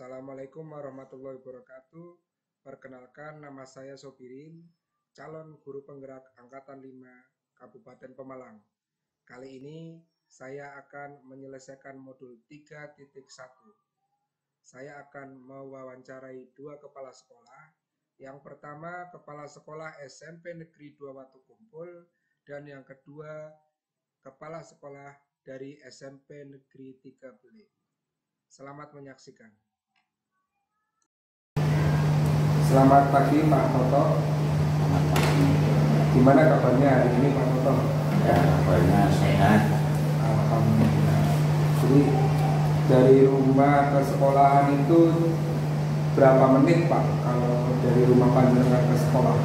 Assalamualaikum warahmatullahi wabarakatuh. Perkenalkan, nama saya Sobirin, calon guru penggerak Angkatan 5 Kabupaten Pemalang. Kali ini saya akan menyelesaikan modul 3.1. Saya akan mewawancarai dua kepala sekolah. Yang pertama, kepala sekolah SMP Negeri 2 Watu Kumpul, dan yang kedua, kepala sekolah dari SMP Negeri 3 Bele. Selamat menyaksikan. Selamat pagi Pak Toto. Selamat pagi. Gimana kabarnya hari ini Pak Toto? Ya, kabarnya sehat. Alhamdulillah. Jadi dari rumah ke sekolahan itu berapa menit Pak? Kalau dari rumah panjenengan ke sekolah? 90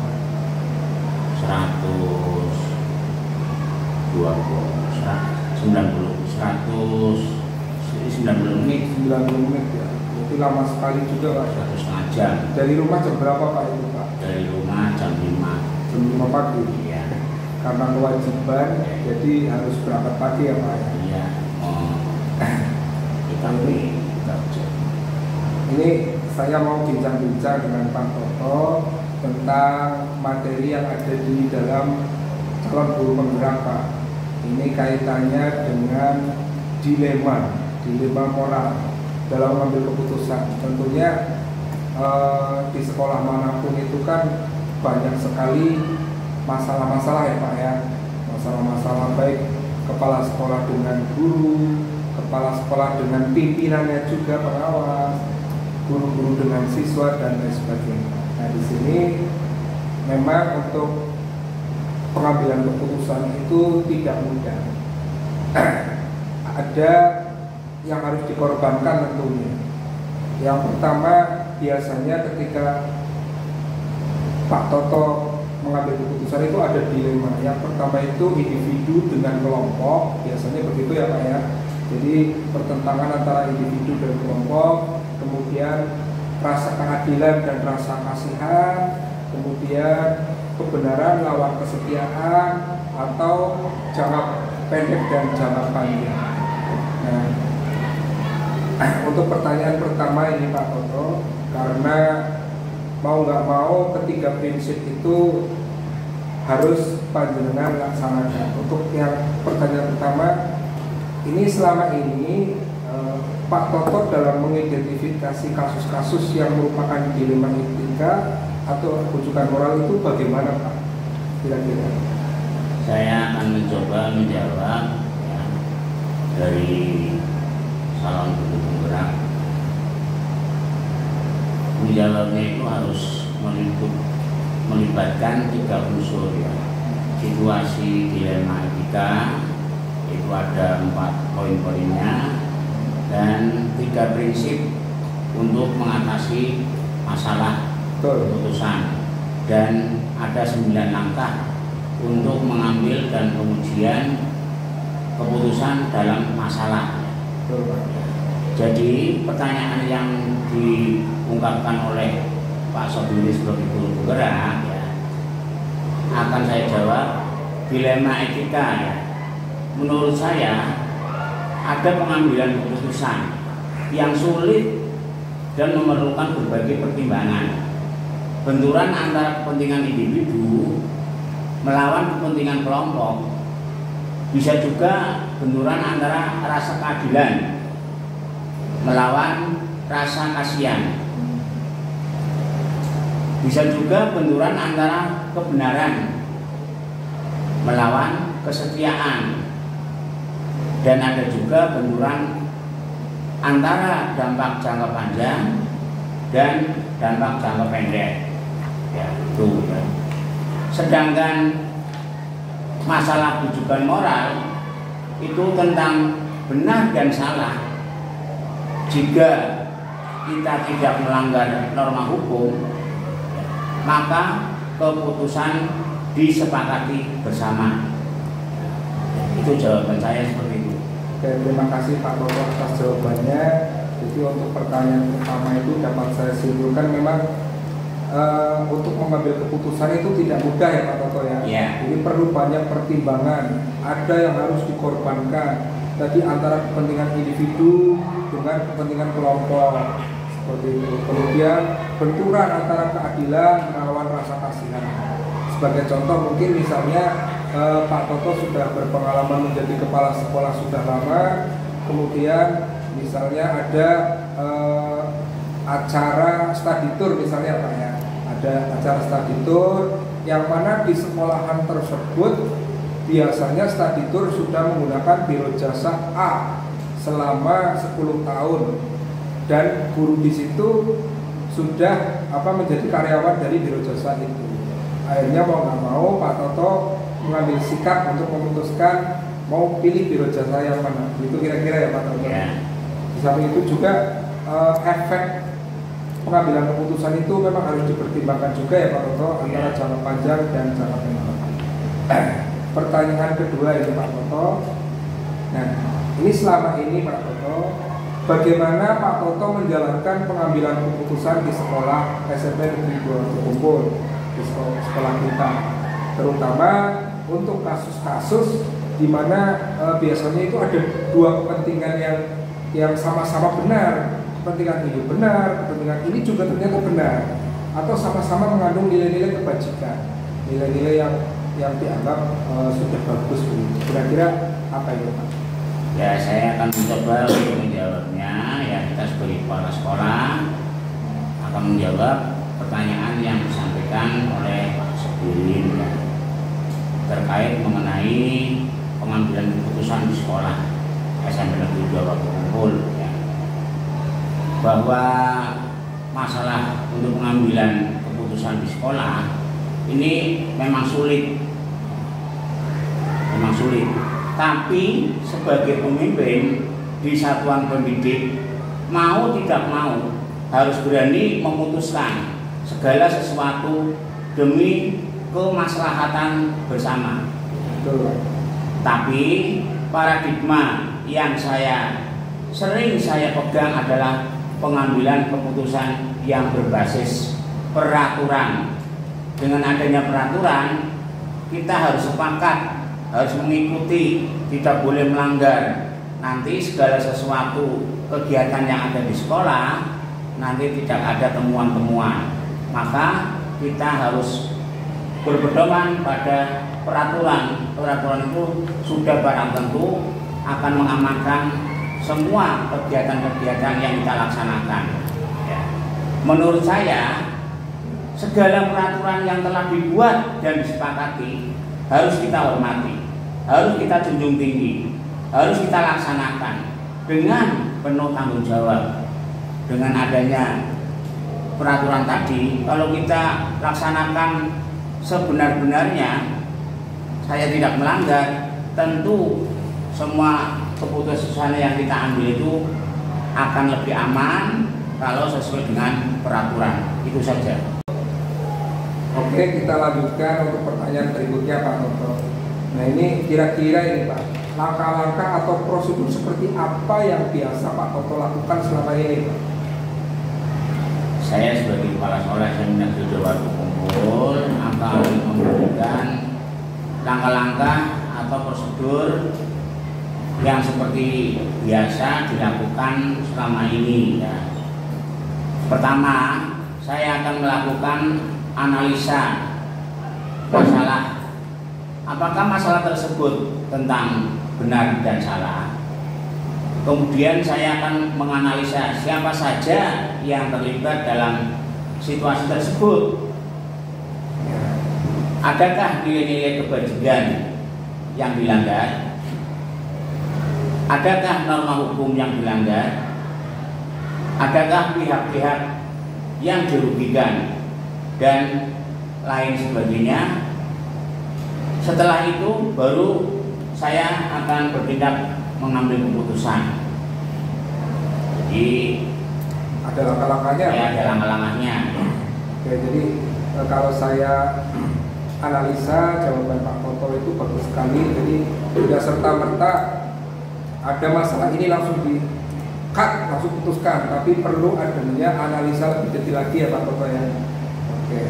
menit. 90 menit ya. Itu lama sekali juga Pak. 1,5 jam. Dari rumah jam berapa Pak itu Pak? Dari rumah jam 5. Jam 5 pagi. Iya. Karena kewajiban, jadi harus berangkat pagi ya Pak. Iya. Kita beli kerja. Ini saya mau bincang-bincang dengan Pak Toto tentang materi yang ada di dalam calon guru penggerak Pak. Ini kaitannya dengan dilema moral dalam mengambil keputusan. Tentunya di sekolah manapun itu kan banyak sekali masalah-masalah ya Pak ya. Masalah-masalah baik kepala sekolah dengan guru, kepala sekolah dengan pimpinannya juga pengawas, guru-guru dengan siswa dan lain sebagainya. Nah di sini memang untuk pengambilan keputusan itu tidak mudah. Ada yang harus dikorbankan tentunya. Yang pertama biasanya ketika Pak Toto mengambil keputusan itu ada dilema. Yang pertama itu individu dengan kelompok, biasanya begitu ya Pak ya. Jadi pertentangan antara individu dan kelompok, kemudian rasa keadilan dan rasa kasihan, kemudian kebenaran lawan kesetiaan, atau jangka pendek dan jangka panjang. Nah, untuk pertanyaan pertama ini Pak Toto, karena mau nggak mau ketiga prinsip itu harus panjenengan laksanakan. Untuk yang pertanyaan pertama, ini selama ini Pak Toto dalam mengidentifikasi kasus-kasus yang merupakan dilema etika atau rujukan moral itu bagaimana Pak? Kira-kira? Saya akan mencoba menjawab ya, dari calon guru penggerak. Menjawabnya itu harus melibatkan 3 unsur ya. Situasi dilema etika itu ada 4 poin-poinnya dan 3 prinsip untuk mengatasi masalah keputusan, dan ada 9 langkah untuk mengambil dan pengujian keputusan dalam masalah. Jadi pertanyaan yang diungkapkan oleh Pak Sobirin sebagai guru penggerak ya, akan saya jawab dilema etika ya. Menurut saya ada pengambilan keputusan yang sulit dan memerlukan berbagai pertimbangan. Benturan antara kepentingan individu melawan kepentingan kelompok, bisa juga benturan antara rasa keadilan melawan rasa kasihan, bisa juga benturan antara kebenaran melawan kesetiaan, dan ada juga benturan antara dampak jangka panjang dan dampak jangka pendek ya, itu ya. Sedangkan masalah rujukan moral itu tentang benar dan salah. Jika kita tidak melanggar norma hukum, maka keputusan disepakati bersama. Itu jawaban saya seperti itu. Oke, terima kasih Pak Toto atas jawabannya. Jadi untuk pertanyaan pertama itu dapat saya simpulkan memang untuk mengambil keputusan itu tidak mudah ya Pak Toto ya. Yeah. Jadi perlu banyak pertimbangan. Ada yang harus dikorbankan. Tadi antara kepentingan individu dengan kepentingan kelompok. seperti itu. Kemudian benturan antara keadilan melawan rasa kasihan. Sebagai contoh mungkin misalnya Pak Toto sudah berpengalaman menjadi kepala sekolah sudah lama, kemudian misalnya ada acara study tour misalnya Pak ya, ada acara study tour yang mana di sekolahan tersebut biasanya study tour sudah menggunakan biro jasa A selama 10 tahun dan guru di situ sudah menjadi karyawan dari biro jasa itu. Akhirnya mau nggak mau Pak Toto mengambil sikap untuk memutuskan mau pilih biro jasa yang mana. Itu kira-kira ya Pak Toto. Ya. Di samping itu juga efek pengambilan keputusan itu memang harus dipertimbangkan juga ya Pak Toto antara jangka panjang dan jangka pendek. Pertanyaan kedua ini Pak Toto. Nah, ini selama ini Pak Toto, bagaimana Pak Toto menjalankan pengambilan keputusan di sekolah SMP Negeri 2 Kumpul, di sekolah kita, terutama untuk kasus-kasus di mana biasanya itu ada dua kepentingan yang sama-sama benar, kepentingan ini benar, kepentingan ini juga ternyata benar, atau sama-sama mengandung nilai-nilai kebajikan, nilai-nilai yang dianggap sudah bagus. Kira-kira apa itu Pak? Ya, saya akan mencoba untuk menjawabnya. Ya, kita sebagai kepala sekolah akan menjawab pertanyaan yang disampaikan oleh Pak Sebirin ya, terkait mengenai pengambilan keputusan di sekolah SMP Negeri 2 Kumpul ya. Bahwa masalah untuk pengambilan keputusan di sekolah ini memang sulit. Tapi sebagai pemimpin di satuan pendidik, mau tidak mau harus berani memutuskan segala sesuatu demi kemaslahatan bersama. Betul. Tapi paradigma yang sering saya pegang adalah pengambilan keputusan yang berbasis peraturan. Dengan adanya peraturan, kita harus sepakat, harus mengikuti, tidak boleh melanggar. Nanti segala sesuatu kegiatan yang ada di sekolah nanti tidak ada temuan-temuan. Maka kita harus berpedoman pada peraturan. Peraturan itu sudah barang tentu akan mengamankan semua kegiatan-kegiatan yang kita laksanakan ya. Menurut saya segala peraturan yang telah dibuat dan disepakati harus kita hormati, harus kita junjung tinggi, harus kita laksanakan dengan penuh tanggung jawab. Dengan adanya peraturan tadi, kalau kita laksanakan sebenar-benarnya, saya tidak melanggar, tentu semua keputusan yang kita ambil itu akan lebih aman kalau sesuai dengan peraturan. Itu saja. Oke, kita lanjutkan untuk pertanyaan berikutnya Pak Toto. Nah ini kira-kira ini Pak, langkah-langkah atau prosedur seperti apa yang biasa Pak Toto lakukan selama ini Pak? Saya sebagai kepala sekolah SMP Negeri 2 Kumpul akan memberikan langkah-langkah atau prosedur yang seperti biasa dilakukan selama ini ya. Pertama, saya akan melakukan analisa masalah. Apakah masalah tersebut tentang benar dan salah? Kemudian saya akan menganalisa siapa saja yang terlibat dalam situasi tersebut. Adakah nilai-nilai kebajikan yang dilanggar? Adakah norma hukum yang dilanggar? Adakah pihak-pihak yang dirugikan dan lain sebagainya? Setelah itu baru saya akan bertindak mengambil keputusan. Jadi ada langkah-langkahnya? Ya, ada langkah-langkahnya. Oke, jadi kalau saya analisa jawaban Pak Toto itu bagus sekali. Jadi tidak serta-merta ada masalah ini langsung di-cut, langsung putuskan, tapi perlu adanya analisa lebih detail lagi ya Pak Toto ya. Oke.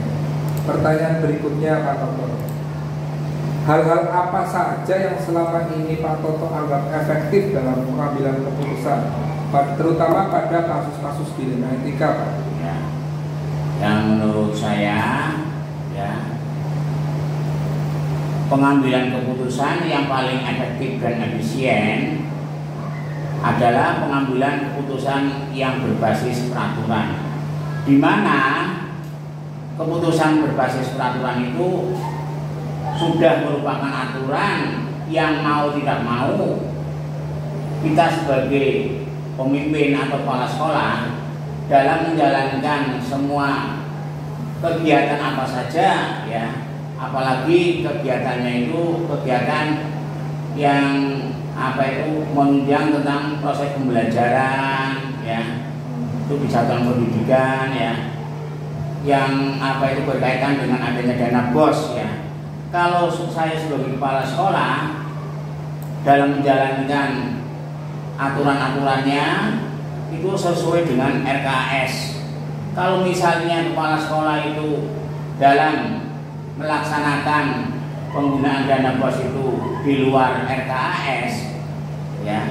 Pertanyaan berikutnya Pak Toto. Hal-hal apa saja yang selama ini Pak Toto anggap efektif dalam pengambilan keputusan, terutama pada kasus-kasus dilema etika, Pak. Ya. Yang menurut saya, ya, pengambilan keputusan yang paling efektif dan efisien adalah pengambilan keputusan yang berbasis peraturan, di mana keputusan berbasis peraturan itu sudah merupakan aturan yang mau tidak mau kita sebagai pemimpin atau kepala sekolah dalam menjalankan semua kegiatan apa saja, ya, apalagi kegiatannya itu kegiatan yang menunjang tentang proses pembelajaran, ya, itu bisa tentang pendidikan, ya, yang berkaitan dengan adanya dana BOS, ya. Kalau saya sebagai kepala sekolah dalam menjalankan aturan-aturannya itu sesuai dengan RKS. Kalau misalnya kepala sekolah itu dalam melaksanakan penggunaan dana BOS itu di luar RKS, ya,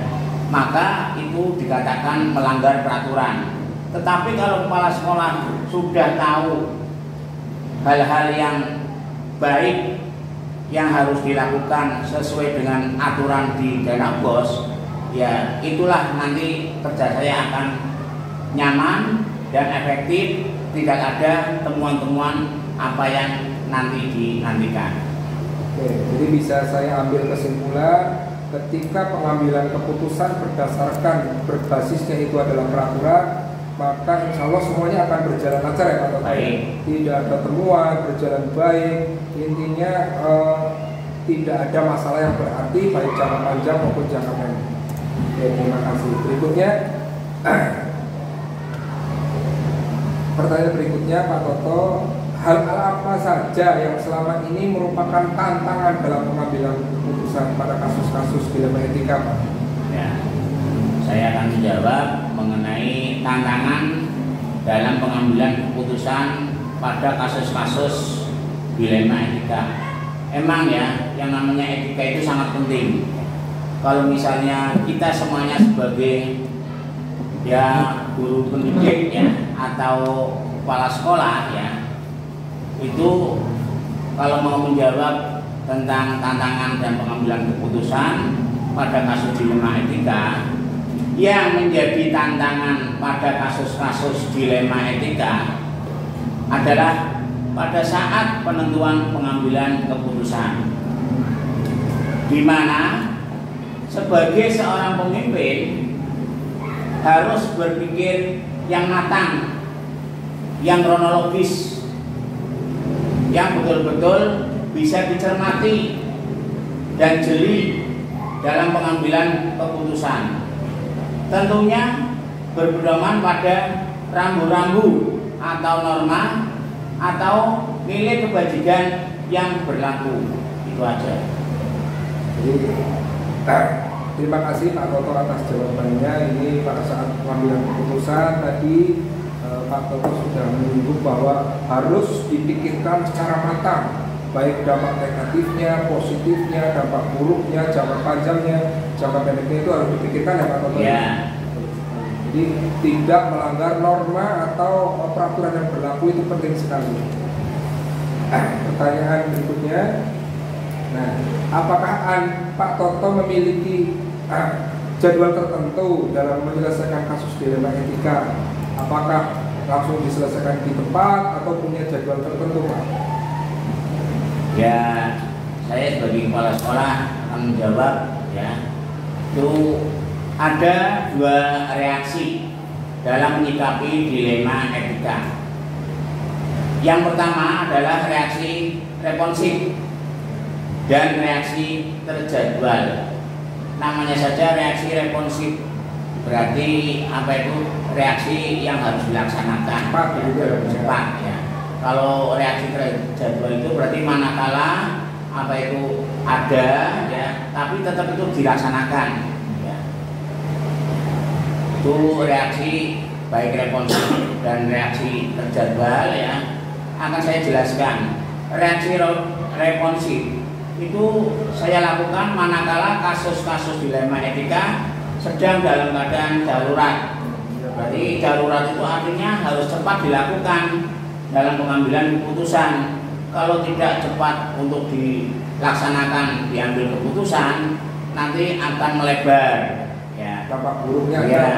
maka itu dikatakan melanggar peraturan. Tetapi kalau kepala sekolah sudah tahu hal-hal yang baik yang harus dilakukan sesuai dengan aturan di dana BOS, ya, itulah nanti kerja saya akan nyaman dan efektif, tidak ada temuan-temuan apa yang nanti dinantikan. Oke, jadi bisa saya ambil kesimpulan ketika pengambilan keputusan berdasarkan berbasisnya itu adalah peraturan, maka insya Allah semuanya akan berjalan lancar, ya Pak Toto. Tidak ada temuan, berjalan baik. Intinya tidak ada masalah yang berarti baik jangka panjang maupun jangka pendek. Oke, terima kasih. Berikutnya, pertanyaan berikutnya Pak Toto, hal apa saja yang selama ini merupakan tantangan dalam pengambilan keputusan pada kasus-kasus dilema etika, Pak? Ya, saya akan menjawab mengenai tantangan dalam pengambilan keputusan pada kasus-kasus dilema etika. Emang ya, yang namanya etika itu sangat penting. Kalau misalnya kita semuanya sebagai, ya, guru pendidik, ya, atau kepala sekolah, ya, itu kalau mau menjawab tentang tantangan dan pengambilan keputusan pada kasus dilema etika, yang menjadi tantangan pada kasus-kasus dilema etika adalah pada saat penentuan pengambilan keputusan, di mana sebagai seorang pemimpin harus berpikir yang matang, yang kronologis, yang betul-betul bisa dicermati dan jeli dalam pengambilan keputusan. Tentunya berpedoman pada rambu-rambu atau norma atau nilai kebajikan yang berlaku. Itu aja. Jadi, terima kasih Pak Toto atas jawabannya. Ini pada saat pengambilan keputusan tadi Pak Toto sudah menyinggung bahwa harus dipikirkan secara matang, baik dampak negatifnya, positifnya, dampak buruknya, jangka panjangnya, jangka pendeknya, itu harus dipikirkan, ya Pak Toto. Ya. Jadi tidak melanggar norma atau peraturan yang berlaku, itu penting sekali. Pertanyaan berikutnya, nah, apakah Pak Toto memiliki jadwal tertentu dalam menyelesaikan kasus dilema etika? Apakah langsung diselesaikan di tempat atau punya jadwal tertentu, Pak? Ya, saya sebagai kepala sekolah akan menjawab, ya, itu ada dua reaksi dalam menyikapi dilema etika. Yang pertama adalah reaksi responsif dan reaksi terjadwal. Namanya saja reaksi responsif, berarti apa itu? Reaksi yang harus dilaksanakan cepat, ya. Kalau reaksi terjadwal itu berarti manakala apa itu ada, ya, tapi tetap itu dilaksanakan, ya. Itu reaksi baik responsif dan reaksi terjadwal, ya, akan saya jelaskan. Reaksi responsif itu saya lakukan manakala kasus-kasus dilema etika sedang dalam keadaan darurat. Berarti darurat itu artinya harus cepat dilakukan dalam pengambilan keputusan. Kalau tidak cepat untuk dilaksanakan, diambil keputusan, nanti akan melebar. Ya, dampak buruknya. Ya,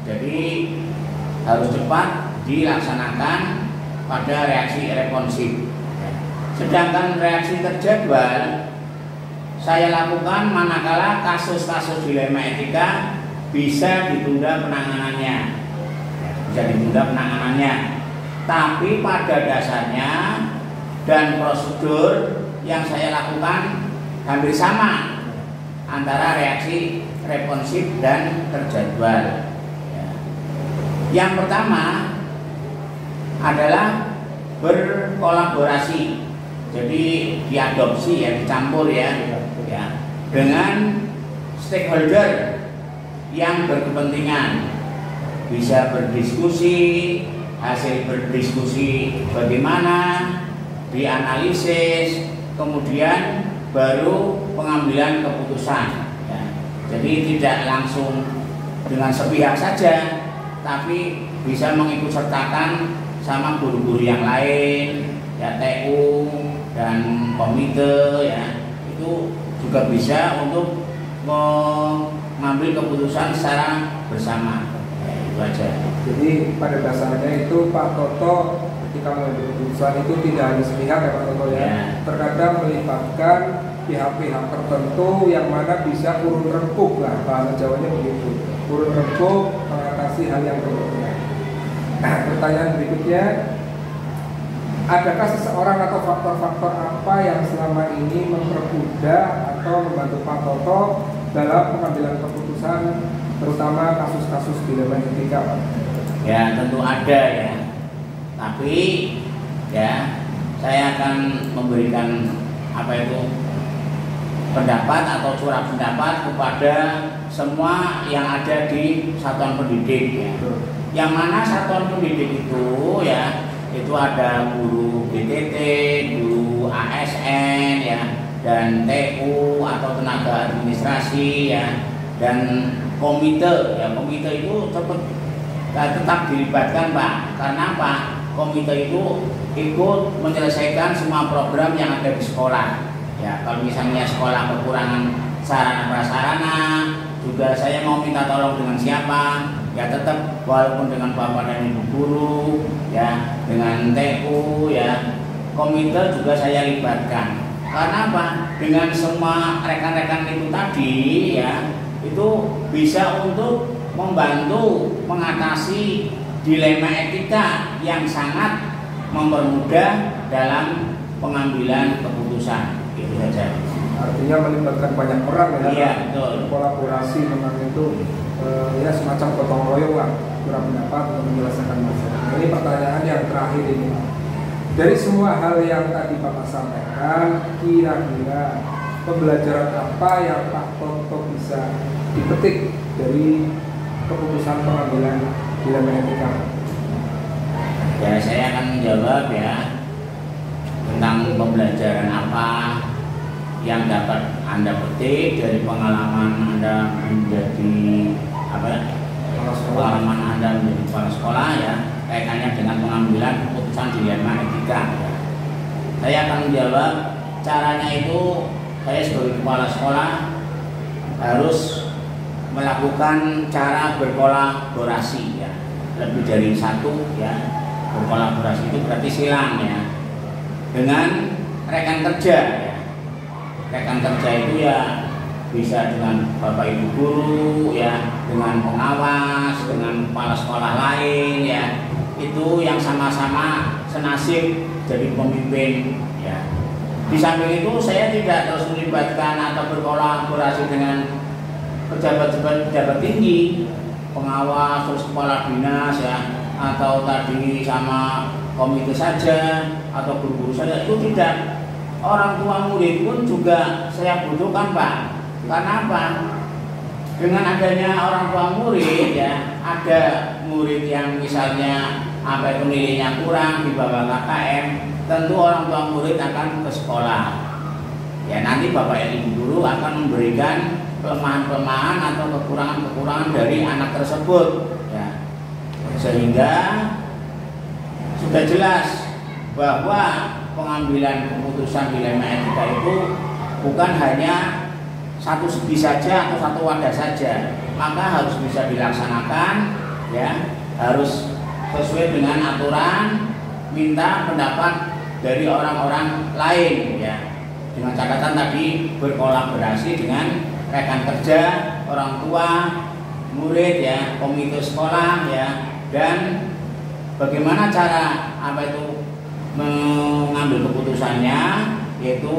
jadi harus cepat dilaksanakan pada reaksi responsif. Sedangkan reaksi terjadwal saya lakukan manakala kasus-kasus dilema etika bisa ditunda penanganannya, tapi pada dasarnya dan prosedur yang saya lakukan hampir sama antara reaksi responsif dan terjadwal. Yang pertama adalah berkolaborasi, jadi diadopsi ya, dicampur ya dengan stakeholder yang berkepentingan, bisa berdiskusi, hasil berdiskusi bagaimana, dianalisis, kemudian baru pengambilan keputusan. Ya. Jadi tidak langsung dengan sepihak saja, tapi bisa mengikutsertakan sama guru-guru yang lain, ya TU dan komite, ya itu juga bisa untuk mengambil keputusan secara bersama. Ya, itu aja. Jadi pada dasarnya itu Pak Toto ketika mengambil keputusan itu tidak hanya sepihak ya Pak Toto ya. Terkadang melibatkan pihak-pihak tertentu yang mana bisa urun rempuk lah, bahasa Jawanya begitu. Urun rempuk mengatasi hal yang berbeda. Pertanyaan berikutnya, adakah seseorang atau faktor-faktor apa yang selama ini mempermudah atau membantu Pak Toto dalam pengambilan keputusan, terutama kasus-kasus dilema etika, Pak? Ya tentu ada ya, tapi ya saya akan memberikan pendapat atau curah pendapat kepada semua yang ada di satuan pendidik ya. Yang mana satuan pendidik itu ya, itu ada guru BTT, guru ASN ya, dan TU atau tenaga administrasi ya, dan komite ya. Komite itu tetap dilibatkan Pak, karena apa? Komite itu ikut menyelesaikan semua program yang ada di sekolah ya. Kalau misalnya sekolah kekurangan sarana prasarana, juga saya mau minta tolong dengan siapa ya, tetap walaupun dengan bapak dan ibu guru ya, dengan TU ya, komite juga saya libatkan. Karena apa? Dengan semua rekan-rekan itu tadi ya, itu bisa untuk membantu mengatasi dilema etika yang sangat mempermudah dalam pengambilan keputusan. Itu saja. Artinya melibatkan banyak orang ya. Iya, betul. Kolaborasi memang itu ya semacam gotong royong lah, kurang pendapat untuk menyelesaikan masalah. Nah, ini pertanyaan yang terakhir ini. Dari semua hal yang tadi Bapak sampaikan, kira-kira pembelajaran apa yang Pak Toto bisa dipetik dari keputusan pengambilan dilema etika? Ya, saya akan menjawab ya tentang pembelajaran apa yang dapat Anda petik dari pengalaman Anda menjadi pengalaman Anda menjadi kepala sekolah ya, kaitannya dengan pengambilan keputusan dilema etika. Saya akan menjawab caranya itu, saya sebagai kepala sekolah harus melakukan cara berkolaborasi ya, lebih dari satu ya. Berkolaborasi itu berarti silang ya, dengan rekan kerja ya. Rekan kerja itu ya bisa dengan bapak ibu guru ya, dengan pengawas, dengan kepala sekolah lain ya, itu yang sama-sama senasib jadi pemimpin ya. Di samping itu saya tidak terus melibatkan atau berkolaborasi dengan pejabat-pejabat tinggi, pengawas, terus kepala dinas ya, atau tadi sama komite saja atau guru-guru saja, itu tidak. Orang tua murid pun juga saya butuhkan Pak. Karena apa? Dengan adanya orang tua murid ya, ada murid yang misalnya itu nilainya kurang di bawah KKM, tentu orang tua murid akan ke sekolah. Ya nanti bapak dan ibu guru akan memberikan kelemahan-kelemahan atau kekurangan-kekurangan dari anak tersebut ya. Sehingga sudah jelas bahwa pengambilan keputusan dilema etika itu bukan hanya satu segi saja atau satu wadah saja, maka harus bisa dilaksanakan ya, harus sesuai dengan aturan, minta pendapat dari orang-orang lain ya, dengan catatan tadi berkolaborasi dengan rekan kerja, orang tua, murid ya, komite sekolah ya, dan bagaimana cara mengambil keputusannya, yaitu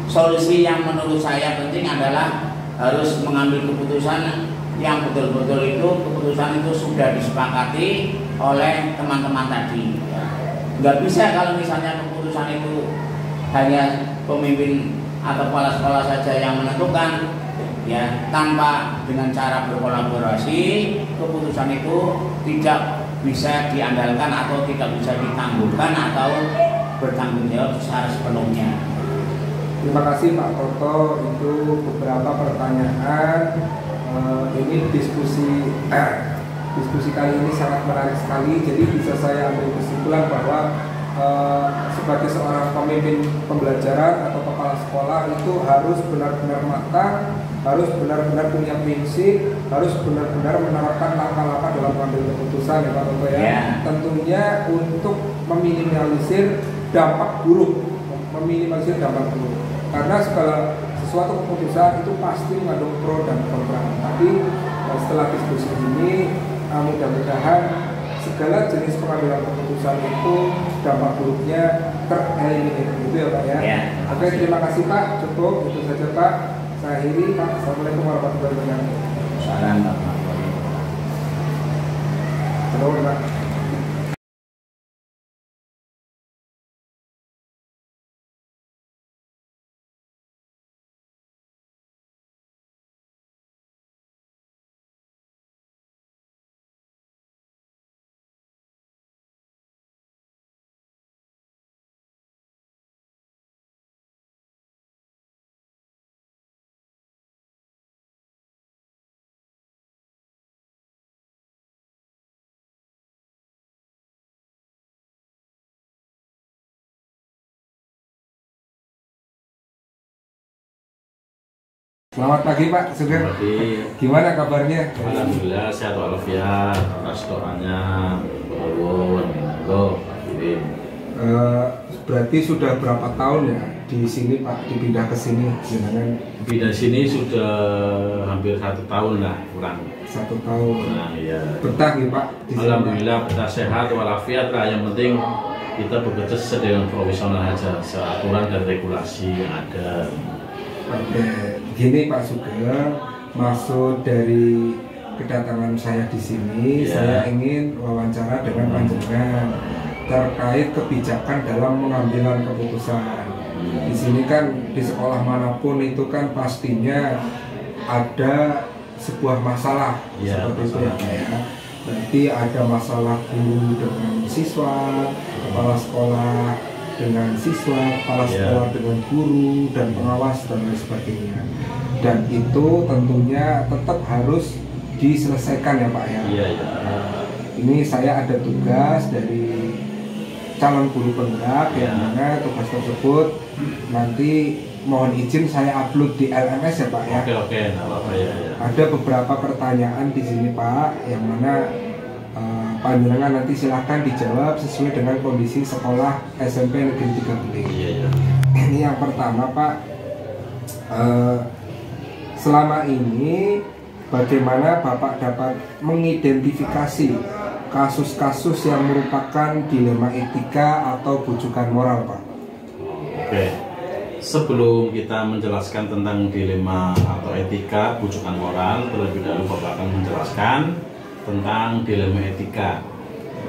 solusi yang menurut saya penting adalah harus mengambil keputusan yang betul-betul itu keputusan itu sudah disepakati oleh teman-teman tadi ya. Nggak bisa kalau misalnya keputusan itu hanya pemimpin atau kepala sekolah saja yang menentukan ya, tanpa dengan cara berkolaborasi keputusan itu tidak bisa diandalkan atau tidak bisa ditangguhkan atau bertanggung jawab secara sepenuhnya. Terima kasih Pak Toto, itu beberapa pertanyaan. Ini diskusi kali ini sangat menarik sekali. Jadi bisa saya ambil kesimpulan bahwa sebagai seorang pemimpin pembelajaran atau kepala sekolah itu harus benar-benar matang, harus benar-benar punya prinsip, harus benar-benar menerapkan langkah-langkah dalam mengambil keputusan ya Pak Toto ya. Yeah. Tentunya untuk meminimalisir dampak buruk, karena segala sesuatu keputusan itu pasti mengandung pro dan kontra. Tapi setelah diskusi ini mudah-mudahan segala jenis pengambilan keputusan itu dampak buruknya tereliminir, gitu ya Pak ya. Ya. Oke, terima kasih Pak, cukup itu saja Pak. Saya akhiri Pak. Assalamualaikum warahmatullahi wabarakatuh. Salam warahmatullahi wabarakatuh. Halo Pak. Selamat pagi Pak Sugeng. Gimana kabarnya? Alhamdulillah sehat walafiat. Atas doanya berarti sudah berapa tahun ya di sini Pak, dipindah ke sini? Pindah sini sudah hampir 1 tahun lah, kurang 1 tahun. Nah, iya. Betah nih Pak di sini? Alhamdulillah betah, sehat walafiat lah. Yang penting kita bekerja sesuai dengan profesional aja, seaturan dan regulasi yang ada. Oke, gini Pak Sugeng, maksud dari kedatangan saya di sini, saya ingin wawancara dengan panjenengan terkait kebijakan dalam pengambilan keputusan. Di sini kan di sekolah manapun itu kan pastinya ada sebuah masalah seperti itu ya. Berarti ada masalah guru dengan siswa, kepala sekolah dengan siswa, kepala sekolah dengan guru dan pengawas dan lain sebagainya. Dan itu tentunya tetap harus diselesaikan ya Pak ya. Ini saya ada tugas dari calon guru penggerak yang mana tugas tersebut nanti mohon izin saya upload di LMS ya Pak ya. Oke, apa ya. Ada beberapa pertanyaan di sini Pak, yang mana panjenengan nanti silahkan dijawab sesuai dengan kondisi sekolah SMP Negeri 3 Beling. Ini yang pertama Pak, selama ini bagaimana Bapak dapat mengidentifikasi kasus-kasus yang merupakan dilema etika atau bujukan moral Pak? Oke, sebelum kita menjelaskan tentang dilema atau etika, bujukan moral, terlebih dahulu Bapak akan menjelaskan tentang dilema etika.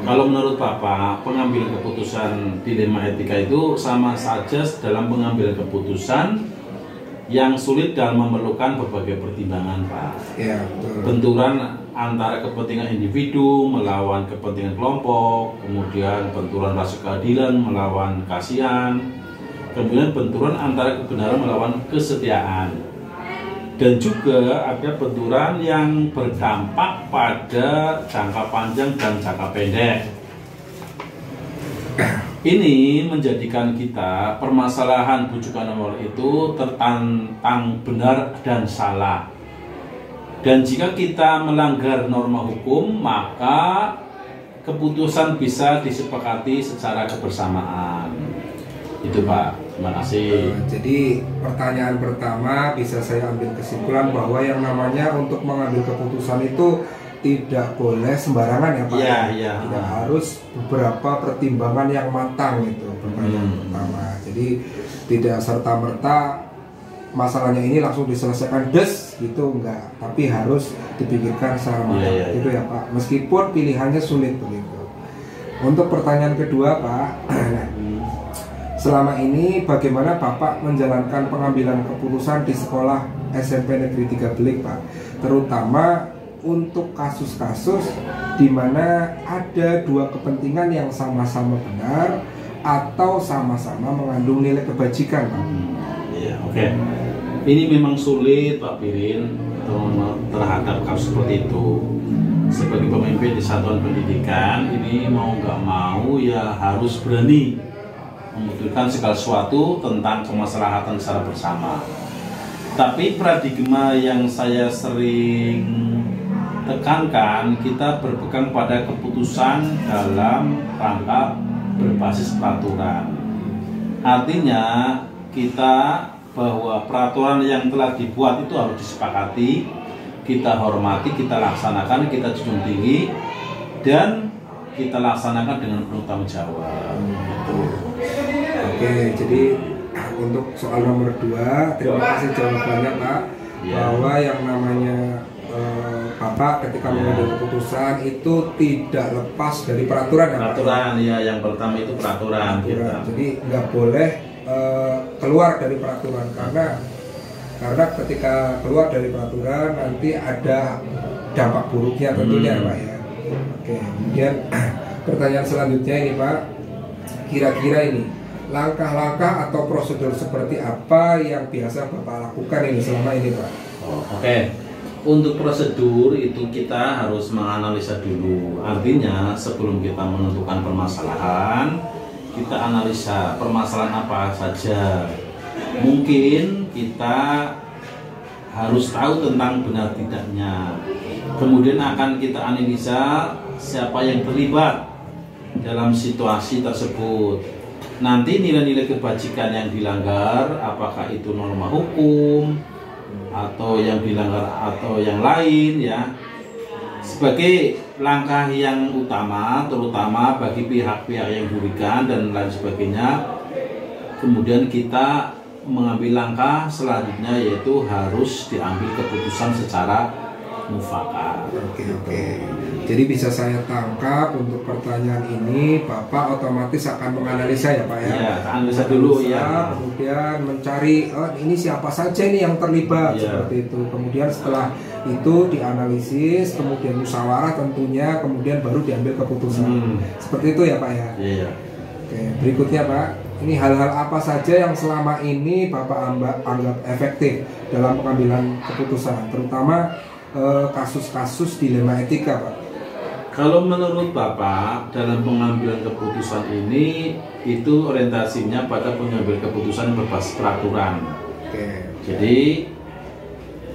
Kalau menurut Bapak, pengambilan keputusan dilema etika itu sama saja dalam pengambilan keputusan yang sulit dan memerlukan berbagai pertimbangan, Pak. Ya, betul. Benturan antara kepentingan individu melawan kepentingan kelompok, kemudian benturan rasa keadilan melawan kasihan, kemudian benturan antara kebenaran melawan kesetiaan. Dan juga ada benturan yang berdampak pada jangka panjang dan jangka pendek. Ini menjadikan kita permasalahan bujukan nomor itu tertantang benar dan salah. Dan jika kita melanggar norma hukum, maka keputusan bisa disepakati secara kebersamaan. Itu Pak. Terima kasih. Jadi pertanyaan pertama bisa saya ambil kesimpulan bahwa yang namanya untuk mengambil keputusan itu tidak boleh sembarangan ya Pak. Iya. Tidak harus beberapa pertimbangan yang matang itu pertanyaan pertama. Jadi tidak serta-merta masalahnya ini langsung diselesaikan gitu enggak, tapi harus dipikirkan secara matang gitu ya Pak. Meskipun pilihannya sulit begitu. Untuk pertanyaan kedua Pak, selama ini bagaimana Bapak menjalankan pengambilan keputusan di sekolah SMP Negeri 3 Belik Pak, terutama untuk kasus-kasus di mana ada dua kepentingan yang sama-sama benar atau sama-sama mengandung nilai kebajikan Pak? Iya, oke. Ini memang sulit Pak Pirin terhadap kasus seperti itu. Sebagai pemimpin di satuan pendidikan, ini mau nggak mau ya harus berani memutuskan segala sesuatu tentang kemaslahatan secara bersama. Tapi paradigma yang saya sering tekankan, kita berpegang pada keputusan dalam rangka berbasis peraturan. Artinya kita bahwa peraturan yang telah dibuat itu harus disepakati, kita hormati, kita laksanakan, kita junjung tinggi, dan kita laksanakan dengan penuh tanggung jawab. Oke, jadi untuk soal nomor 2, terima kasih jawabannya Pak, bahwa yang namanya Bapak ketika mengambil keputusan itu tidak lepas dari peraturan ya Pak? Peraturan, ya yang pertama itu peraturan. Jadi nggak boleh keluar dari peraturan, karena ketika keluar dari peraturan nanti ada dampak buruknya tentunya Pak ya. Oke, kemudian pertanyaan selanjutnya ini Pak, kira-kira ini langkah-langkah atau prosedur seperti apa yang biasa Bapak lakukan ini selama ini Pak? Oke. Untuk prosedur itu kita harus menganalisa dulu. Artinya sebelum kita menentukan permasalahan, kita analisa permasalahan apa saja. Mungkin kita harus tahu tentang benar tidaknya. Kemudian akan kita analisa siapa yang terlibat dalam situasi tersebut. Nanti nilai-nilai kebajikan yang dilanggar, apakah itu norma hukum atau yang dilanggar atau yang lain ya, sebagai langkah yang utama, terutama bagi pihak-pihak yang dirugikan dan lain sebagainya. Kemudian kita mengambil langkah selanjutnya, yaitu harus diambil keputusan secara mufakat. Oke. Jadi bisa saya tangkap untuk pertanyaan ini Bapak otomatis akan menganalisa ya Pak ya? Iya, analisa dulu ya. Kemudian mencari ini siapa saja nih yang terlibat seperti itu. Kemudian setelah itu dianalisis, kemudian musyawarah tentunya, kemudian baru diambil keputusan. Seperti itu ya Pak ya? Iya. Oke, berikutnya Pak, ini hal-hal apa saja yang selama ini Bapak anggap efektif dalam pengambilan keputusan, terutama kasus-kasus dilema etika Pak? Kalau menurut Bapak dalam pengambilan keputusan ini itu orientasinya pada pengambil keputusan berbasis peraturan. Jadi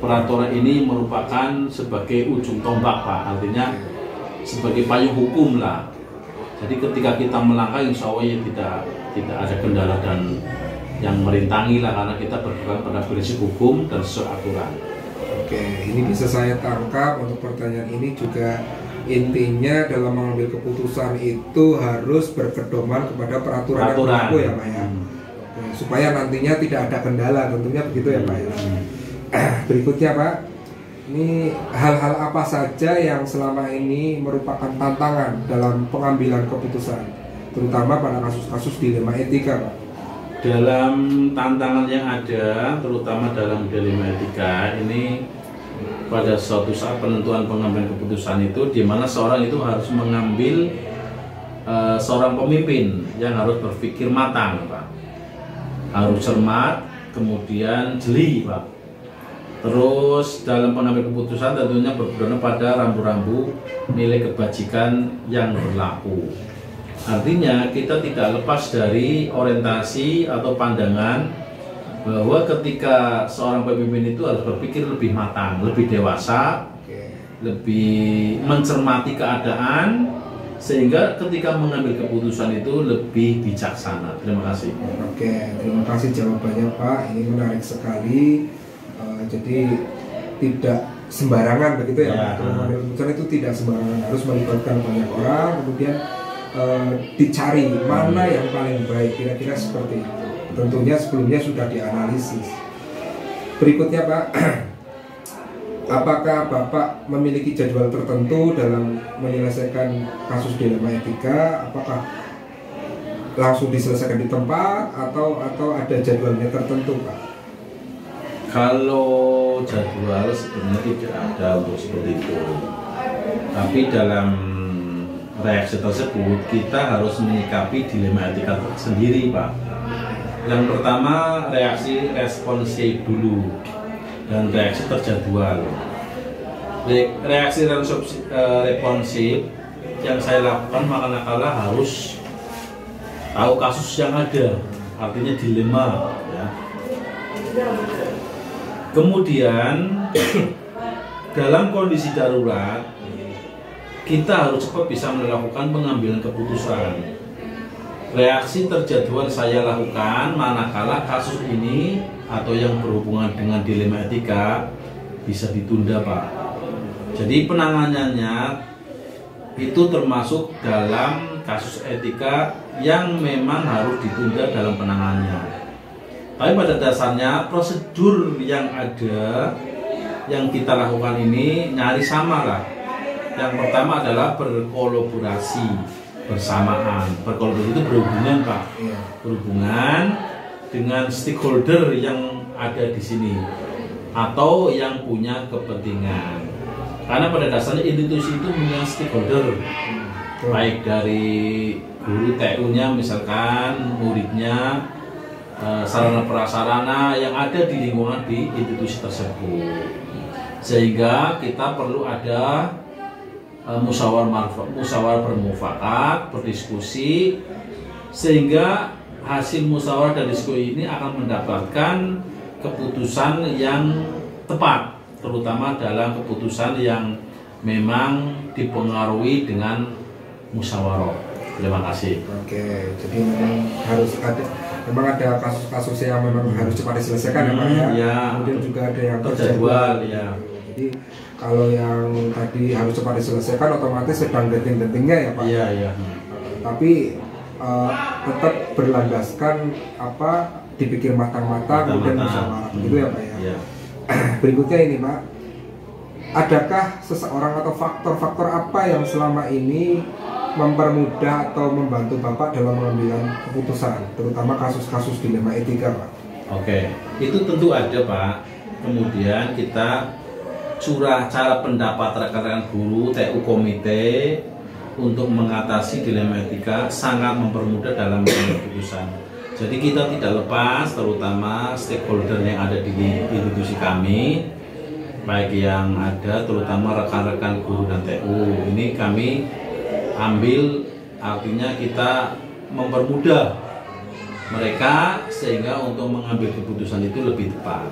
peraturan ini merupakan sebagai ujung tombak Pak, artinya sebagai payung hukum lah. Jadi ketika kita melangkah, insya Allah ya tidak ada kendala dan yang merintangi lah, karena kita berpegang pada prinsip hukum dan sesuai aturan. Oke, ini bisa saya tangkap untuk pertanyaan ini juga intinya dalam mengambil keputusan itu harus berpedoman kepada peraturan yang berlaku ya Pak ya. Oke, supaya nantinya tidak ada kendala, tentunya begitu ya Pak ya. Berikutnya Pak, ini hal-hal apa saja yang selama ini merupakan tantangan dalam pengambilan keputusan, terutama pada kasus-kasus dilema etika Pak? Dalam tantangan yang ada, terutama dalam dilema etika ini, pada suatu saat penentuan pengambilan keputusan itu, di mana seorang itu harus mengambil seorang pemimpin yang harus berpikir matang Pak, harus cermat, kemudian jeli Pak. Terus dalam pengambil keputusan tentunya berpedoman pada rambu-rambu nilai kebajikan yang berlaku. Artinya kita tidak lepas dari orientasi atau pandangan bahwa ketika seorang pemimpin itu harus berpikir lebih matang, lebih dewasa, lebih mencermati keadaan, sehingga ketika mengambil keputusan itu lebih bijaksana. Terima kasih. Oke, terima kasih jawabannya Pak. Ini menarik sekali. Jadi tidak sembarangan begitu ya, mengambil keputusan itu tidak sembarangan, harus melibatkan banyak orang, kemudian dicari mana yang paling baik, kira-kira seperti itu. Tentunya sebelumnya sudah dianalisis. Berikutnya Pak, apakah Bapak memiliki jadwal tertentu dalam menyelesaikan kasus dilema etika? Apakah langsung diselesaikan di tempat atau ada jadwalnya tertentu Pak? Kalau jadwal sebenarnya tidak ada untuk seperti itu, tapi dalam reaksi tersebut kita harus menyikapi dilema etika sendiri Pak. Yang pertama reaksi responsif dulu dan reaksi terjadwal. Reaksi responsif yang saya lakukan manakala harus tahu kasus yang ada, artinya dilema ya. Kemudian dalam kondisi darurat kita harus cepat bisa melakukan pengambilan keputusan. Reaksi terjadwal saya lakukan manakala kasus ini atau yang berhubungan dengan dilema etika bisa ditunda Pak. Jadi penanganannya itu termasuk dalam kasus etika yang memang harus ditunda dalam penanganannya. Tapi pada dasarnya prosedur yang ada yang kita lakukan ini nyaris sama lah. Yang pertama adalah berkolaborasi bersamaan. Berkolaborasi itu berhubungan Pak, berhubungan dengan stakeholder yang ada di sini atau yang punya kepentingan. Karena pada dasarnya institusi itu punya stakeholder, baik dari guru TU-nya misalkan, muridnya, sarana prasarana yang ada di lingkungan di institusi tersebut, sehingga kita perlu ada musyawarah bermufakat, berdiskusi, sehingga hasil musyawarah dan diskusi ini akan mendapatkan keputusan yang tepat, terutama dalam keputusan yang memang dipengaruhi dengan musyawarah. Terima kasih. Oke, jadi memang ada kasus-kasus yang memang harus cepat diselesaikan ya Pak ya. Ya. Kemudian juga ada yang terjadwal ya. Jadi kalau yang tadi harus cepat diselesaikan otomatis sedang genting-gentingnya ya Pak. Iya, iya. Tapi tetap berlandaskan dipikir matang-matang kemudian musyawarah begitu ya Pak ya. Iya. Berikutnya ini Pak, adakah seseorang atau faktor-faktor apa yang selama ini mempermudah atau membantu Bapak dalam mengambil keputusan, terutama kasus-kasus dilema etika Pak? Oke, itu tentu ada Pak. Kemudian kita curah cara pendapat rekan-rekan guru, TU komite untuk mengatasi dilema etika sangat mempermudah dalam mengambil keputusan. Jadi kita tidak lepas, terutama stakeholder yang ada di institusi kami, baik yang ada terutama rekan-rekan guru dan TU. Ini kami ambil, artinya kita mempermudah mereka sehingga untuk mengambil keputusan itu lebih tepat.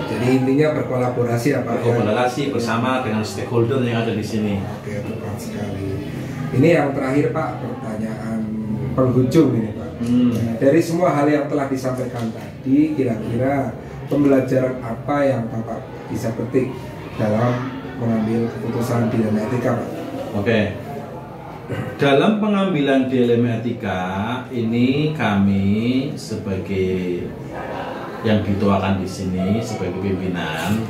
Jadi intinya berkolaborasi ya Pak? Berkolaborasi bersama dengan stakeholder yang ada di sini. Oke, tepat sekali. Ini yang terakhir Pak, pertanyaan penghujung ini Pak. Nah, dari semua hal yang telah disampaikan tadi, kira-kira pembelajaran apa yang Bapak bisa petik dalam mengambil keputusan dilema etika Pak? Oke. Dalam pengambilan dilema etika ini kami sebagai yang dituakan di sini sebagai pimpinan,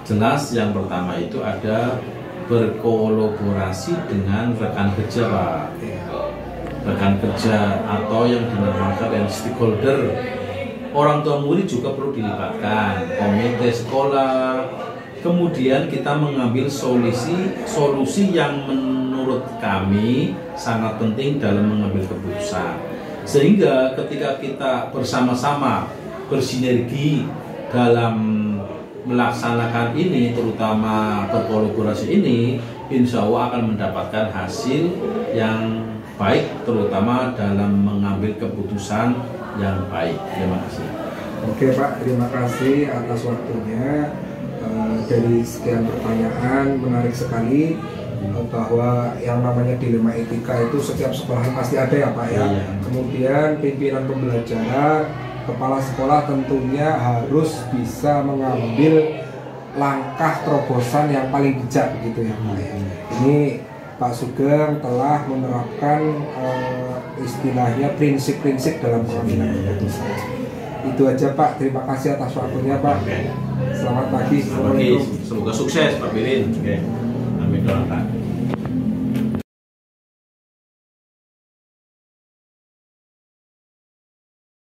jelas yang pertama itu ada berkolaborasi dengan rekan kerja Pak. Rekan kerja atau yang dinamakan dengan stakeholder. Orang tua murid juga perlu dilibatkan, komite sekolah. Kemudian kita mengambil solusi yang menurut kami sangat penting dalam mengambil keputusan. Sehingga ketika kita bersama-sama bersinergi dalam melaksanakan ini, terutama berkolaborasi ini, insya Allah akan mendapatkan hasil yang baik, terutama dalam mengambil keputusan yang baik. Terima kasih. Oke Pak, terima kasih atas waktunya. Dari sekian pertanyaan menarik sekali, bahwa yang namanya dilema etika itu setiap sekolah pasti ada ya Pak ya. Iya. Kemudian pimpinan pembelajaran, kepala sekolah tentunya harus bisa mengambil langkah terobosan yang paling bijak begitu ya Pak ya. Ini Pak Sugeng telah menerapkan istilahnya prinsip-prinsip dalam pengambilan keputusan. Itu aja Pak, terima kasih atas waktunya Pak. Oke. Selamat pagi. Assalamualaikum. Semoga sukses Pak Birin. Oke. Amin doakan.